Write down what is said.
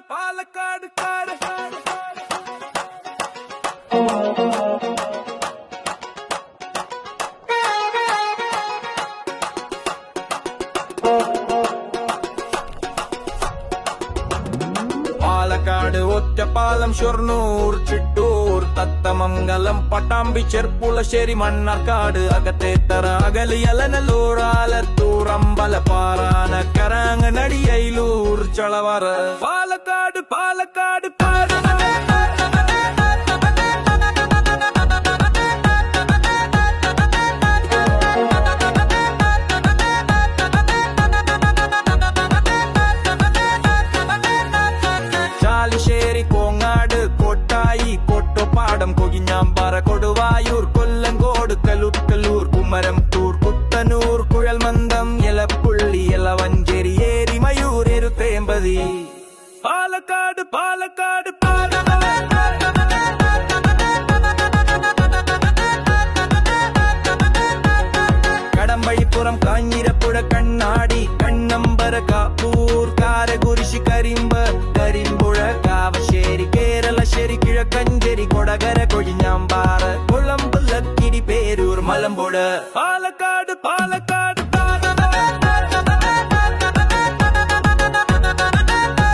പാലക്കാട് കാട് പാലക്കാട് ഒറ്റപ്പാലം ഷൊർണൂർ ചിറ്റൂർ തത്തമംഗലം പട്ടാമ്പി ചെർപ്പുളശ്ശേരി മണ്ണാർക്കാട് അകത്തേത്തറ അകലി അലനല്ലൂർ ആലത്തൂർ അമ്പലപ്പാറാന കരാങ്ങനടി അയിലൂർ ചളവറ പാലക്കാട് പാലക്കാട് ചാലിശ്ശേരി കോങ്ങാട് കോട്ടായി കോട്ടോപ്പാടം കൊകിഞ്ഞാമ്പാറ കൊടുവായൂർ കൊല്ലങ്കോട് കലൂർ കുമരംതൂർ കുട്ടനൂർ കുഴൽമന്ദം എലപ്പുള്ളി എലവഞ്ചേരി ഏരിമയൂർ എരുത്തേമ്പതി പാലക്കാട് പാലക്കാട് കടമ്പഴിപ്പുറം കാഞ്ഞിരപ്പുഴ കണ്ണാടി കണ്ണമ്പര കാപ്പൂർ കാരകുരിശി കരിമ്പുഴ കാവശ്ശേരി കേരളശ്ശേരി കിഴക്കഞ്ചേരി കൊടകര കൊഴിഞ്ഞാമ്പാറ കുളമ്പുലക്കിരി പേരൂർ മലമ്പുഴ പാലക്കാട് പാലക്കാട്